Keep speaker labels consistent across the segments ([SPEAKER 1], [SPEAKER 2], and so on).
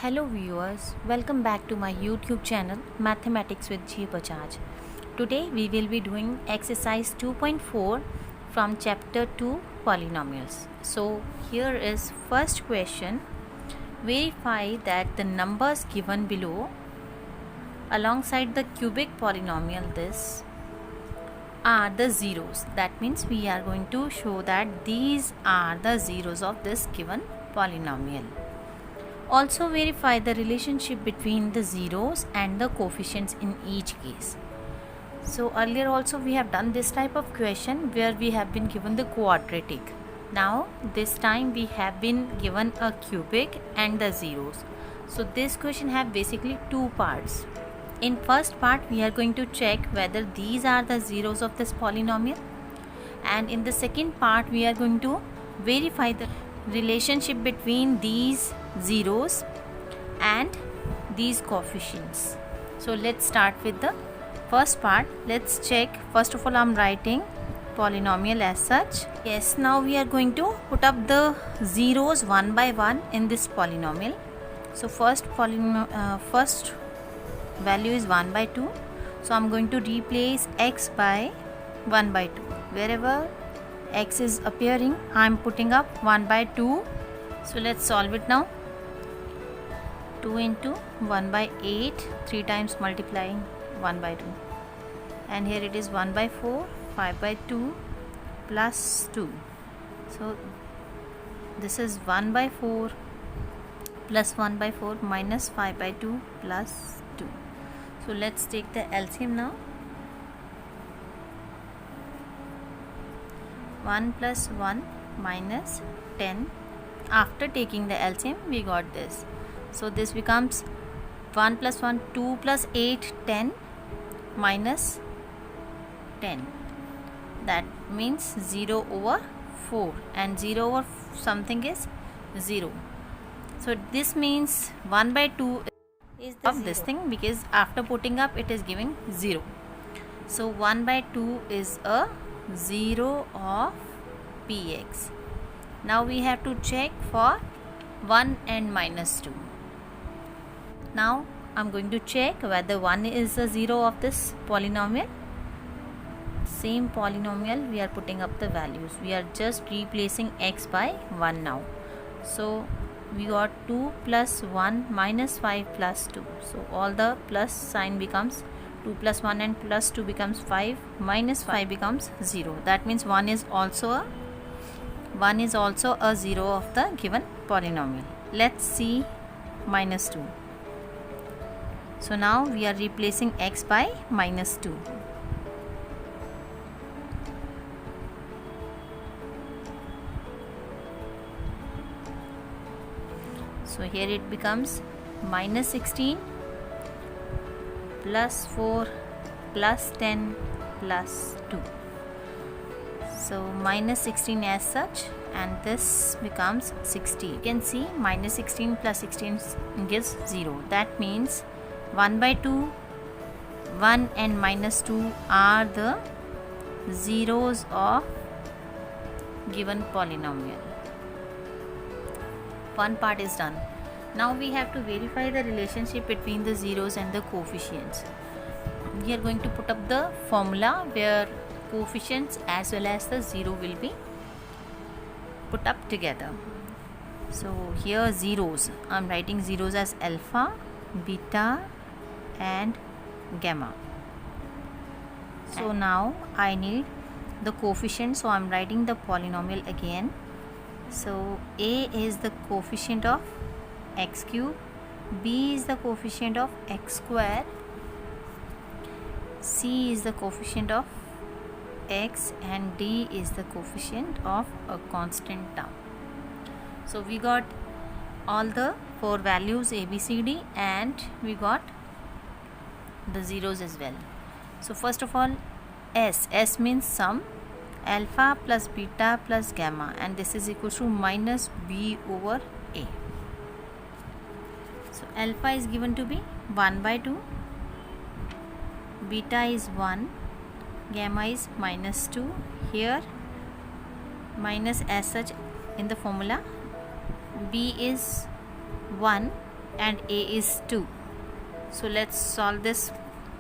[SPEAKER 1] Hello viewers, welcome back to my YouTube channel Mathematics with G Bajaj. Today we will be doing exercise 2.4 from chapter 2 polynomials. So here is first question. Verify that the numbers given below alongside the cubic polynomial this are the zeros. That means we are going to show that these are the zeros of this given polynomial. Also verify the relationship between the zeros and the coefficients in each case. So earlier also we have done this type of question where we have been given the quadratic. Now this time we have been given a cubic and the zeros. So this question have basically two parts. In first part we are going to check whether these are the zeros of this polynomial, and in the second part we are going to verify the relationship between these zeros and these coefficients. So let's start with the first part. Let's check. First of all, I'm writing polynomial as such. Yes, now we are going to put up the zeros one by one in this polynomial. So first value is 1 by 2. So I'm going to replace x by 1 by 2. Wherever x is appearing, I'm putting up 1 by 2. So let's solve it now. 2 into 1 by 8, 3 times multiplying 1 by 2, and here it is 1 by 4, 5 by 2 plus 2. So this is 1 by 4 plus 1 by 4 minus 5 by 2 plus 2. So let's take the LCM now. 1 plus 1 minus 10. After taking the LCM we got this. So this becomes 1 plus 1, 2 plus 8, 10 minus 10. That means 0 over 4, and 0 over something is 0. So this means 1 by 2 is of this thing, because after putting up it is giving 0. So 1 by 2 is a 0 of px. Now we have to check for 1 and minus 2. Now I'm going to check whether 1 is a 0 of this polynomial. Same polynomial, we are putting up the values. We are just replacing x by 1 now. So we got 2 plus 1 minus 5 plus 2. So all the plus sign becomes 2 plus 1 and plus 2 becomes 5, minus 5 becomes 0. That means 1 is also a 0 of the given polynomial. Let's see minus 2. So now we are replacing x by minus 2. So here it becomes minus 16 plus 4 plus 10 plus 2. So minus 16 as such, and this becomes 60. You can see minus 16 plus 16 gives 0. That means 1 by 2, 1 and minus 2 are the zeros of given polynomial. One part is done. Now we have to verify the relationship between the zeros and the coefficients. We are going to put up the formula where coefficients as well as the zero will be put up together. So here zeros, I am writing zeros as alpha, beta and gamma. So now I need the coefficient, so I am writing the polynomial again. So a is the coefficient of x cube, b is the coefficient of x square, c is the coefficient of x, and d is the coefficient of a constant term. So we got all the 4 values a, b, c, d, and we got the zeros as well. So first of all, s means sum, alpha plus beta plus gamma, and this is equal to minus b over a. So alpha is given to be 1 by 2, beta is 1, gamma is minus 2. Here minus as such in the formula, b is 1 and a is 2. So let's solve this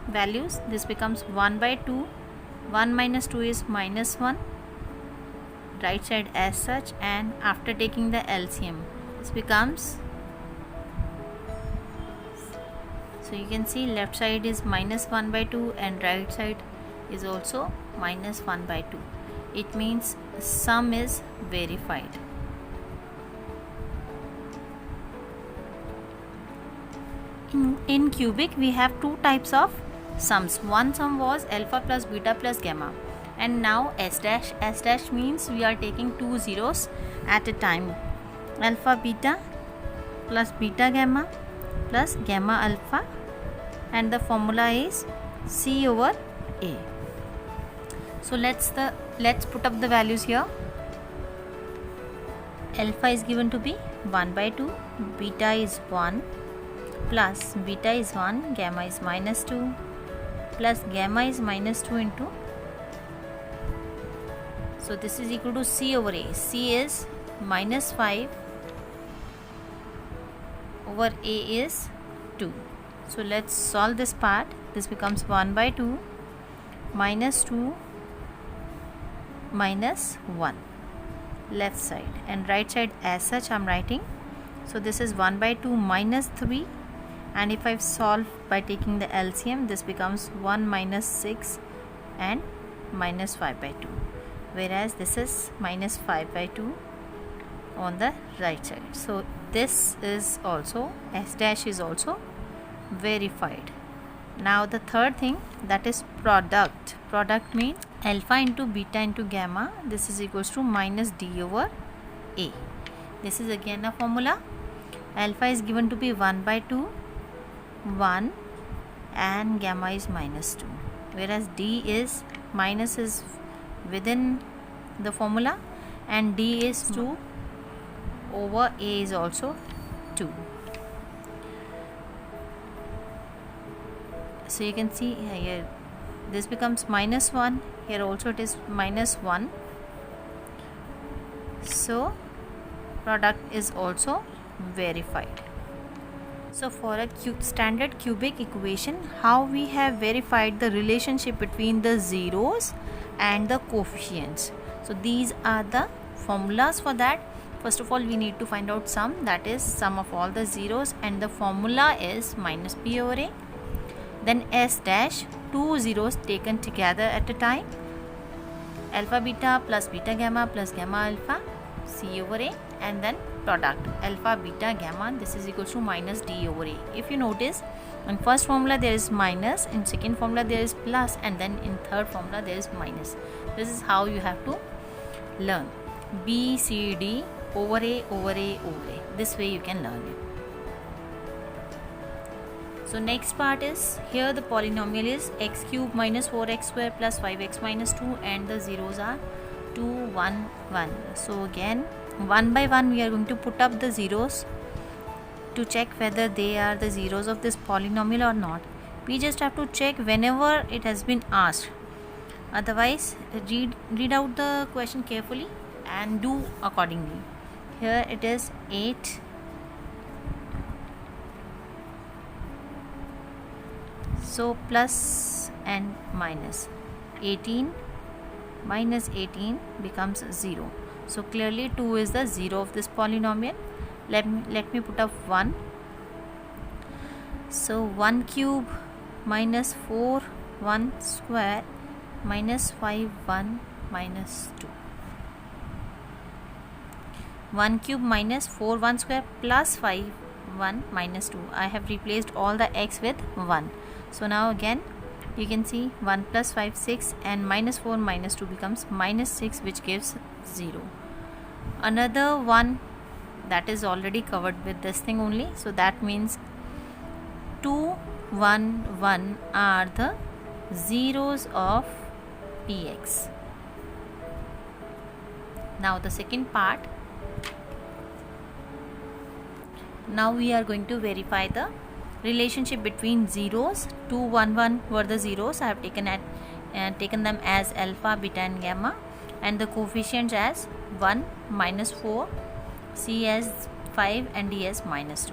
[SPEAKER 1] values. This becomes 1 by 2. 1 minus 2 is minus 1. Right side as such, and after taking the LCM, this becomes, so you can see left side is minus 1 by 2 and right side is also minus 1 by 2. It means sum is verified. In cubic we have two types of sums. One sum was alpha plus beta plus gamma, and now s dash. S dash means we are taking two zeros at a time. Alpha beta plus beta gamma plus gamma alpha, and the formula is C over A. So let's put up the values here. Alpha is given to be 1 by 2, beta is 1, plus beta is 1, gamma is minus 2, plus gamma is minus 2 into, so this is equal to C over A. C is minus 5 over A is 2. So let's solve this part. This becomes 1 by 2 minus 2 minus 1, left side, and right side as such I am writing. So this is 1 by 2 minus 3, and if I solve by taking the LCM, this becomes 1 minus 6 and minus 5 by 2, whereas this is minus 5 by 2 on the right side. So this is also, S dash is also verified. Now the third thing, that is product. Product means alpha into beta into gamma. This is equals to minus D over A. This is again a formula. Alpha is given to be 1 by 2, 1, and gamma is minus 2, whereas D is minus is within the formula, and D is 2 over A is also 2. So you can see here this becomes minus 1, here also it is minus 1. So product is also verified. So for a standard cubic equation, how we have verified the relationship between the zeros and the coefficients. So these are the formulas for that. First of all, we need to find out sum, that is sum of all the zeros, and the formula is minus P over A. Then S dash, two zeros taken together at a time, alpha beta plus beta gamma plus gamma alpha, C over A, and then product alpha beta gamma, this is equal to minus D over A. If you notice, in first formula there is minus, in second formula there is plus, and then in third formula there is minus. This is how you have to learn. B, C, D over A over A over A. This way you can learn it. So next part is, here the polynomial is x cube minus 4x square plus 5x minus 2, and the zeros are 2, 1, 1. So again, one by one we are going to put up the zeros to check whether they are the zeros of this polynomial or not. We just have to check whenever it has been asked. Otherwise, read out the question carefully and do accordingly. Here it is 8. So plus and minus, 18 minus 18 becomes 0. So clearly 2 is the 0 of this polynomial. Let me put up 1. So 1 cube minus 4 1 square minus 5 1 minus 2. 1 cube minus 4 1 square plus 5 1 minus 2. I have replaced all the x with 1. So now again you can see 1 plus 5 6, and minus 4 minus 2 becomes minus 6, which gives 0. Another one that is already covered with this thing only. So that means 2 1 1 are the zeros of Px. Now the second part. Now we are going to verify the relationship between zeros. 2 1 1 were the zeros. I have taken them as alpha, beta and gamma, and the coefficients as 1, minus 4, C as 5 and D as minus 2.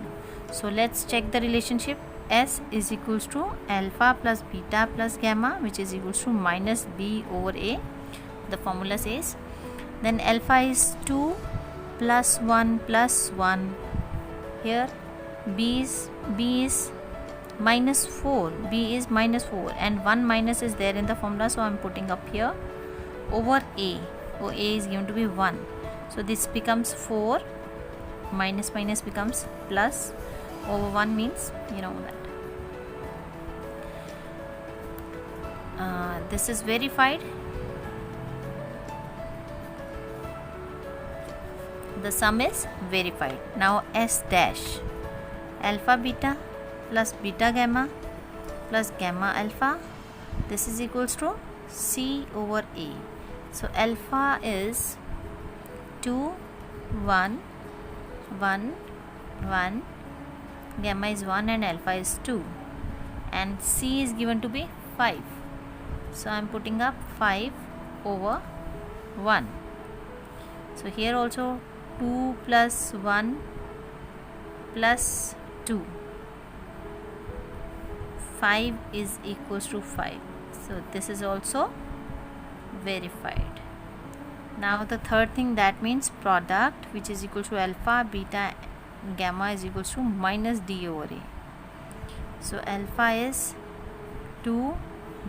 [SPEAKER 1] So let's check the relationship. S is equals to alpha plus beta plus gamma, which is equals to minus B over A. The formula says, then alpha is 2 plus 1 plus 1. Here B is minus 4. B is minus 4 and 1 minus is there in the formula, so I am putting up here over A. So A is given to be 1. So this becomes 4. Minus minus becomes plus. Over 1 means you know that. This is verified. The sum is verified. Now S dash, alpha beta plus beta gamma plus gamma alpha, this is equals to C over A. So alpha is 2 1 1 1, gamma is 1 and alpha is 2, and C is given to be 5. So I am putting up 5 over 1. So here also 2 plus 1 plus 2, 5 is equals to 5. So this is also verified. Now the third thing, that means product, which is equal to alpha beta gamma is equals to minus D over A. So alpha is 2,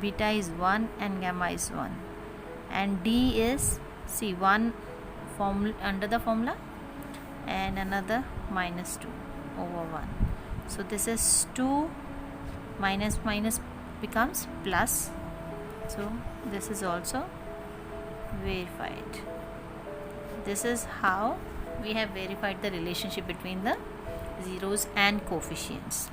[SPEAKER 1] beta is 1 and gamma is 1, and D is, see, 1 under the formula and another minus 2 over 1. So this is 2 minus minus becomes plus. So this is also verified. This is how we have verified the relationship between the zeros and coefficients.